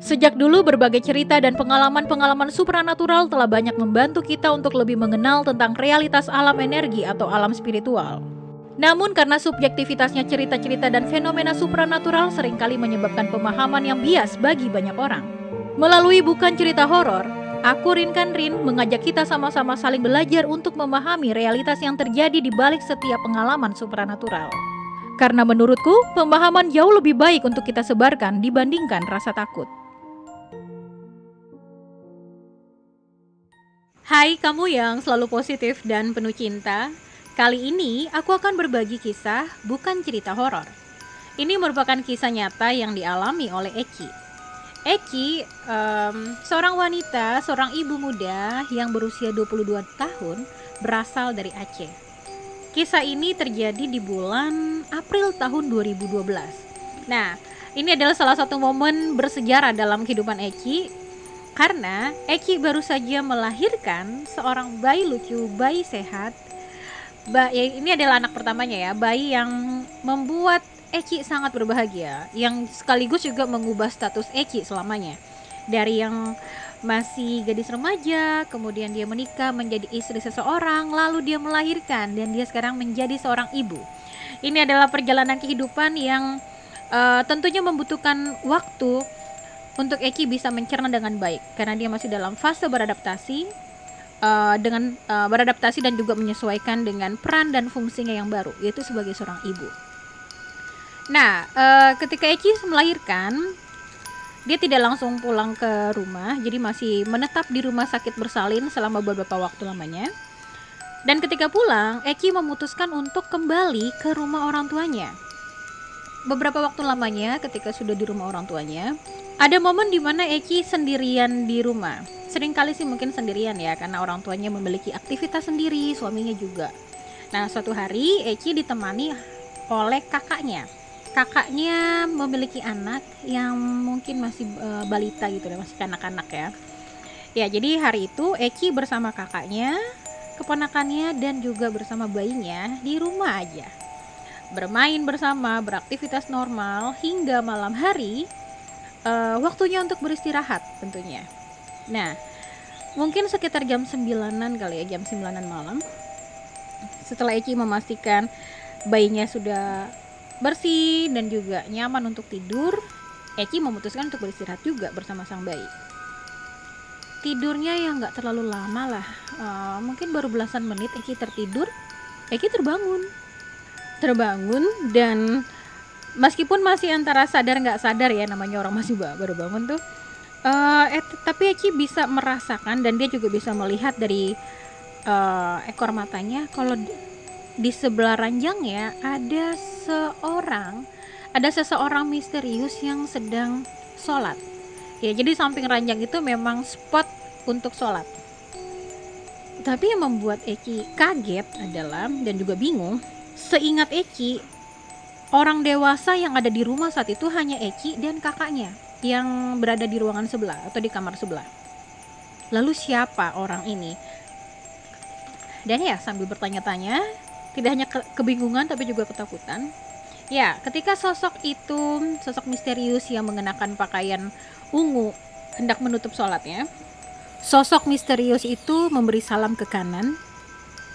Sejak dulu berbagai cerita dan pengalaman-pengalaman supranatural telah banyak membantu kita untuk lebih mengenal tentang realitas alam energi atau alam spiritual. Namun karena subjektivitasnya cerita-cerita dan fenomena supranatural seringkali menyebabkan pemahaman yang bias bagi banyak orang. Melalui bukan cerita horor, aku Rin mengajak kita sama-sama saling belajar untuk memahami realitas yang terjadi di balik setiap pengalaman supranatural. Karena menurutku, pemahaman jauh lebih baik untuk kita sebarkan dibandingkan rasa takut. Hai kamu yang selalu positif dan penuh cinta. Kali ini aku akan berbagi kisah bukan cerita horor. Ini merupakan kisah nyata yang dialami oleh Eki. Eki, seorang wanita, seorang ibu muda yang berusia 22 tahun, berasal dari Aceh. Kisah ini terjadi di bulan April tahun 2012. Nah, ini adalah salah satu momen bersejarah dalam kehidupan Eki, karena Eki baru saja melahirkan seorang bayi lucu, bayi sehat. Ini adalah anak pertamanya ya, bayi yang membuat Eki sangat berbahagia, yang sekaligus juga mengubah status Eki selamanya. Dari yang masih gadis remaja, kemudian dia menikah menjadi istri seseorang, lalu dia melahirkan dan dia sekarang menjadi seorang ibu. Ini adalah perjalanan kehidupan yang tentunya membutuhkan waktu untuk Eki bisa mencerna dengan baik, karena dia masih dalam fase beradaptasi beradaptasi dan juga menyesuaikan dengan peran dan fungsinya yang baru, yaitu sebagai seorang ibu. Nah, ketika Eki melahirkan, dia tidak langsung pulang ke rumah, jadi masih menetap di rumah sakit bersalin selama beberapa waktu lamanya. Dan ketika pulang, Eki memutuskan untuk kembali ke rumah orang tuanya. Beberapa waktu lamanya ketika sudah di rumah orang tuanya, ada momen di mana Eki sendirian di rumah. Seringkali sih mungkin sendirian ya, karena orang tuanya memiliki aktivitas sendiri, suaminya juga. Nah, suatu hari Eki ditemani oleh kakaknya. Kakaknya memiliki anak yang mungkin masih balita gitu ya, masih kanak-kanak ya. Ya, jadi hari itu Eki bersama kakaknya, keponakannya dan juga bersama bayinya di rumah aja. Bermain bersama, beraktivitas normal hingga malam hari. Waktunya untuk beristirahat tentunya. Nah, mungkin sekitar jam 9-an kali ya, jam 9-an malam. Setelah Eki memastikan bayinya sudah bersih dan juga nyaman untuk tidur, Eki memutuskan untuk beristirahat juga bersama sang bayi. Tidurnya yang gak terlalu lama lah, mungkin baru belasan menit Eki tertidur. Eki terbangun dan meskipun masih antara sadar nggak sadar ya, namanya orang masih baru bangun tuh, tapi Eki bisa merasakan dan dia juga bisa melihat dari ekor matanya kalau di sebelah ranjangnya ada seseorang misterius yang sedang sholat. Ya, jadi samping ranjang itu memang spot untuk sholat. Tapi yang membuat Eki kaget adalah dan juga bingung, seingat Eki, orang dewasa yang ada di rumah saat itu hanya Eki dan kakaknya yang berada di ruangan sebelah atau di kamar sebelah. Lalu siapa orang ini? Dan ya, sambil bertanya-tanya, tidak hanya kebingungan tapi juga ketakutan. Ya, ketika sosok misterius yang mengenakan pakaian ungu hendak menutup sholatnya, sosok misterius itu memberi salam ke kanan,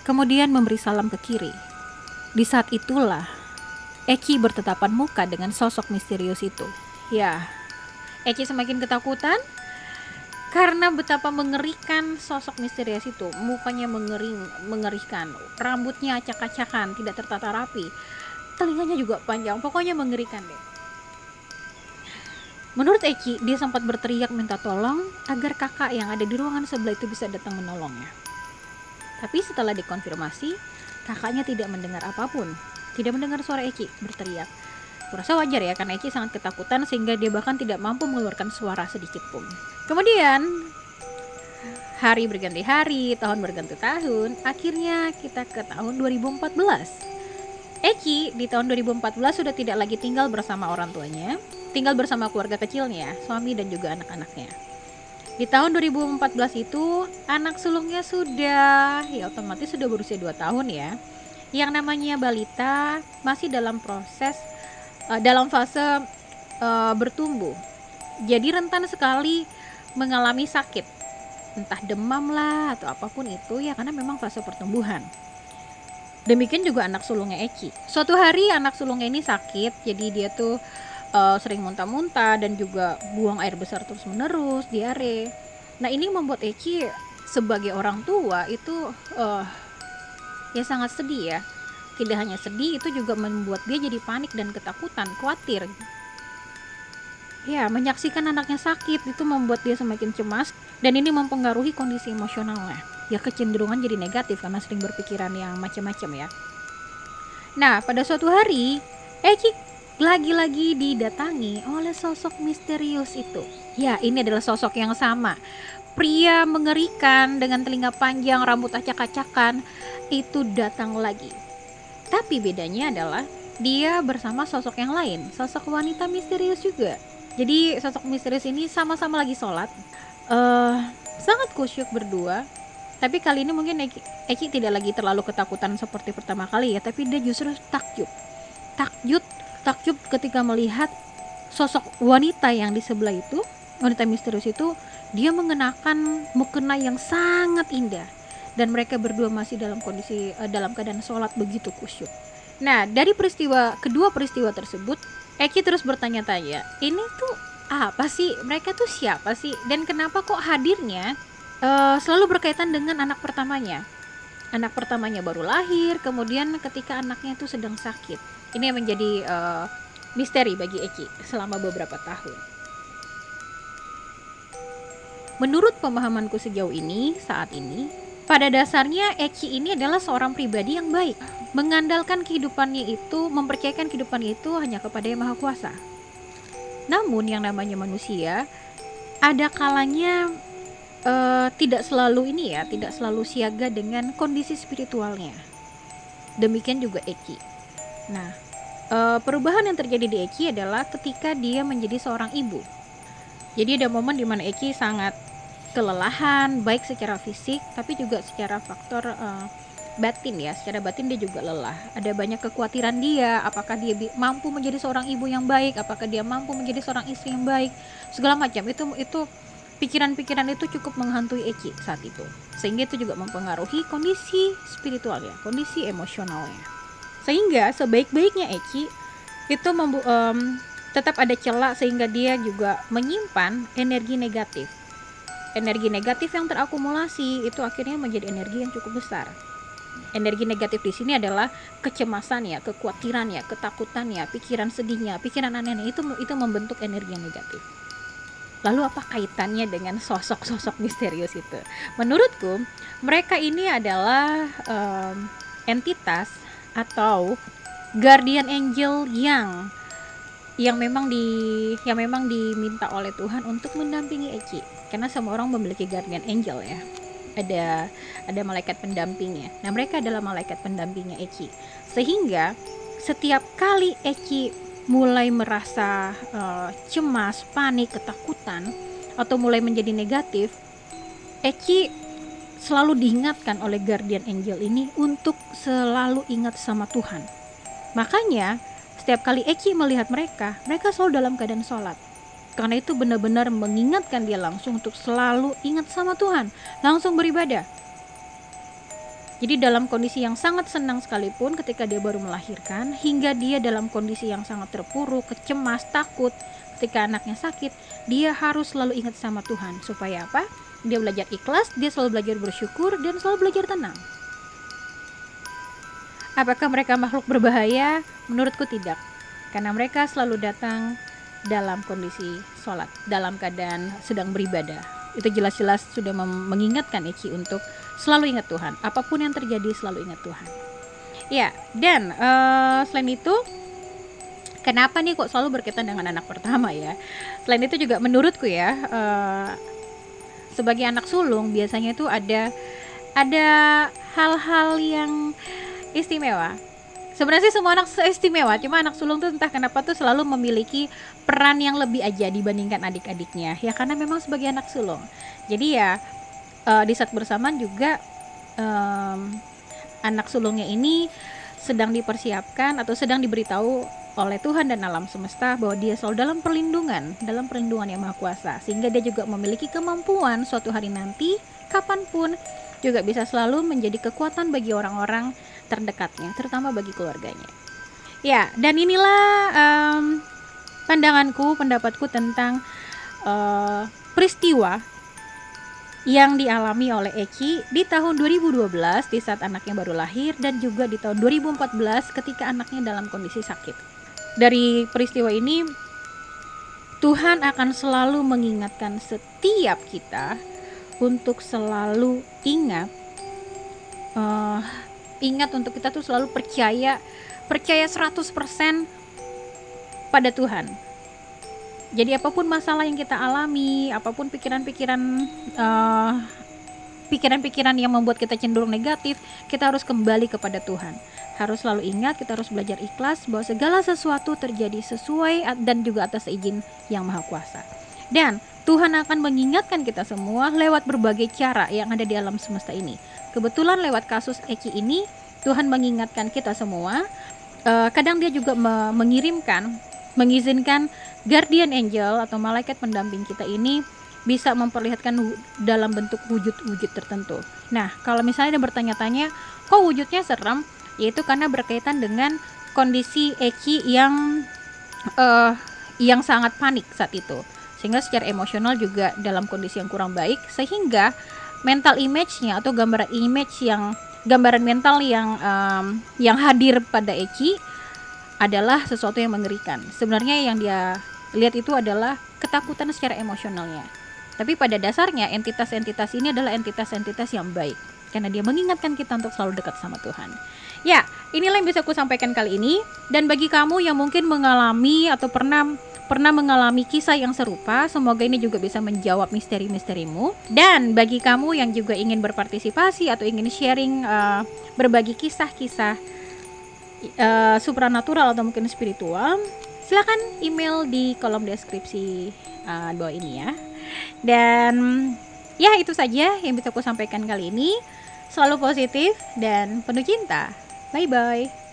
kemudian memberi salam ke kiri. Di saat itulah Eki bertatapan muka dengan sosok misterius itu. Ya, Eki semakin ketakutan karena betapa mengerikan sosok misterius itu. Mukanya mengerikan, rambutnya acak-acakan, tidak tertata rapi, telinganya juga panjang, pokoknya mengerikan deh. Menurut Eki, dia sempat berteriak minta tolong agar kakak yang ada di ruangan sebelah itu bisa datang menolongnya. Tapi setelah dikonfirmasi, kakaknya tidak mendengar apapun, tidak mendengar suara Eki berteriak. Kurasa wajar ya, karena Eki sangat ketakutan sehingga dia bahkan tidak mampu mengeluarkan suara sedikit pun. Kemudian hari berganti hari, tahun berganti tahun, akhirnya kita ke tahun 2014. Eki di tahun 2014 sudah tidak lagi tinggal bersama orang tuanya, tinggal bersama keluarga kecilnya, suami dan juga anak-anaknya. Di tahun 2014 itu anak sulungnya sudah otomatis sudah berusia 2 tahun ya. Yang namanya balita masih dalam fase bertumbuh. jadi rentan sekali mengalami sakit, entah demam lah atau apapun itu ya, karena memang fase pertumbuhan. Demikian juga anak sulungnya Eki. Suatu hari anak sulungnya ini sakit, jadi dia tuh sering muntah-muntah dan juga buang air besar terus menerus, diare. Nah ini membuat Eki sebagai orang tua itu ya sangat sedih ya. Tidak hanya sedih, itu juga membuat dia jadi panik dan ketakutan, khawatir. Ya, menyaksikan anaknya sakit itu membuat dia semakin cemas, dan ini mempengaruhi kondisi emosionalnya. Ya kecenderungan jadi negatif karena sering berpikiran yang macam-macam ya. Nah, pada suatu hari Eki lagi-lagi didatangi oleh sosok misterius itu. Ya, ini adalah sosok yang sama. Pria mengerikan dengan telinga panjang, rambut acak-acakan itu datang lagi. Tapi bedanya adalah dia bersama sosok yang lain, sosok wanita misterius juga. Jadi sosok misterius ini sama-sama lagi sholat, sangat kusyuk berdua. Tapi kali ini mungkin Eki tidak lagi terlalu ketakutan seperti pertama kali ya, tapi dia justru takjub ketika melihat sosok wanita yang di sebelah itu, wanita misterius itu, dia mengenakan mukena yang sangat indah, dan mereka berdua masih dalam kondisi dalam keadaan sholat begitu kusyuk. Nah, dari kedua peristiwa tersebut, Eki terus bertanya-tanya, ini tuh apa sih? Mereka tuh siapa sih? Dan kenapa kok hadirnya selalu berkaitan dengan anak pertamanya? Anak pertamanya baru lahir, kemudian ketika anaknya itu sedang sakit. Ini yang menjadi misteri bagi Eki selama beberapa tahun. Menurut pemahamanku sejauh ini, saat ini, pada dasarnya Eki ini adalah seorang pribadi yang baik, mengandalkan kehidupannya itu, mempercayakan kehidupannya itu hanya kepada Yang Maha Kuasa. Namun yang namanya manusia, ada kalanya tidak selalu siaga dengan kondisi spiritualnya. Demikian juga Eki. Nah, perubahan yang terjadi di Eki adalah ketika dia menjadi seorang ibu. Jadi ada momen di mana Eki sangat kelelahan, baik secara fisik tapi juga secara faktor batin ya. Secara batin dia juga lelah. Ada banyak kekhawatiran dia, apakah dia mampu menjadi seorang ibu yang baik, apakah dia mampu menjadi seorang istri yang baik, segala macam. Itu pikiran-pikiran itu cukup menghantui Eki saat itu. Sehingga itu juga mempengaruhi kondisi spiritualnya, kondisi emosionalnya. Sehingga sebaik-baiknya Eki itu tetap ada celah, sehingga dia juga menyimpan energi negatif. Energi negatif yang terakumulasi itu akhirnya menjadi energi yang cukup besar. Energi negatif di sini adalah kecemasannya, kekhawatirannya, ketakutannya, pikiran sedihnya, pikiran aneh-aneh, itu membentuk energi yang negatif. Lalu apa kaitannya dengan sosok-sosok misterius itu? Menurutku, mereka ini adalah entitas atau guardian angel yang memang diminta oleh Tuhan untuk mendampingi Eki. Karena semua orang memiliki guardian angel ya. Ada malaikat pendampingnya. Nah, mereka adalah malaikat pendampingnya Eki. Sehingga setiap kali Eki mulai merasa cemas, panik, ketakutan, atau mulai menjadi negatif, Eki selalu diingatkan oleh guardian angel ini untuk selalu ingat sama Tuhan. Makanya setiap kali Eki melihat mereka selalu dalam keadaan sholat. Karena itu benar-benar mengingatkan dia langsung untuk selalu ingat sama Tuhan, langsung beribadah. Jadi dalam kondisi yang sangat senang sekalipun ketika dia baru melahirkan, hingga dia dalam kondisi yang sangat terpuruk, kecemas, takut ketika anaknya sakit, dia harus selalu ingat sama Tuhan. Supaya apa? Dia belajar ikhlas, dia selalu belajar bersyukur, dan selalu belajar tenang. Apakah mereka makhluk berbahaya? Menurutku tidak. Karena mereka selalu datang dalam kondisi sholat, dalam keadaan sedang beribadah. Itu jelas-jelas sudah mengingatkan Eki untuk selalu ingat Tuhan. Apapun yang terjadi selalu ingat Tuhan. Ya, dan selain itu, kenapa nih kok selalu berkaitan dengan anak pertama ya? Selain itu juga menurutku ya, sebagai anak sulung biasanya itu ada hal-hal yang istimewa. Sebenarnya sih semua anak istimewa, cuma anak sulung tuh entah kenapa tuh selalu memiliki peran yang lebih aja dibandingkan adik-adiknya. Ya karena memang sebagai anak sulung. Jadi ya di saat bersamaan juga anak sulungnya ini sedang dipersiapkan atau sedang diberitahu oleh Tuhan dan alam semesta bahwa dia selalu dalam perlindungan yang Maha Kuasa, sehingga dia juga memiliki kemampuan suatu hari nanti kapanpun juga bisa selalu menjadi kekuatan bagi orang-orang terdekatnya, terutama bagi keluarganya. Ya, dan inilah pendapatku tentang peristiwa yang dialami oleh Eki di tahun 2012 di saat anaknya baru lahir, dan juga di tahun 2014 ketika anaknya dalam kondisi sakit. Dari peristiwa ini, Tuhan akan selalu mengingatkan setiap kita untuk selalu ingat untuk kita tuh selalu percaya 100% pada Tuhan. Jadi apapun masalah yang kita alami, apapun pikiran-pikiran yang membuat kita cenderung negatif, kita harus kembali kepada Tuhan. Harus selalu ingat, kita harus belajar ikhlas bahwa segala sesuatu terjadi sesuai dan juga atas izin yang Maha Kuasa. Dan Tuhan akan mengingatkan kita semua lewat berbagai cara yang ada di alam semesta ini. Kebetulan lewat kasus Eki ini, Tuhan mengingatkan kita semua. Kadang dia juga mengizinkan guardian angel atau malaikat pendamping kita ini bisa memperlihatkan dalam bentuk wujud-wujud tertentu. Nah, kalau misalnya ada bertanya-tanya, kok wujudnya serem? Yaitu karena berkaitan dengan kondisi Eki yang sangat panik saat itu, sehingga secara emosional juga dalam kondisi yang kurang baik, sehingga mental image-nya atau gambaran mental yang hadir pada Eki adalah sesuatu yang mengerikan. Sebenarnya yang dia lihat itu adalah ketakutan secara emosionalnya. Tapi pada dasarnya entitas-entitas ini adalah entitas-entitas yang baik, karena dia mengingatkan kita untuk selalu dekat sama Tuhan. Ya, inilah yang bisa aku sampaikan kali ini. Dan bagi kamu yang mungkin mengalami atau pernah mengalami kisah yang serupa, semoga ini juga bisa menjawab misteri-misterimu. Dan bagi kamu yang juga ingin berpartisipasi atau ingin sharing, berbagi kisah-kisah supranatural atau mungkin spiritual, silakan email di kolom deskripsi bawah ini ya. Dan ya, itu saja yang bisa aku sampaikan kali ini. Selalu positif dan penuh cinta. Bye bye.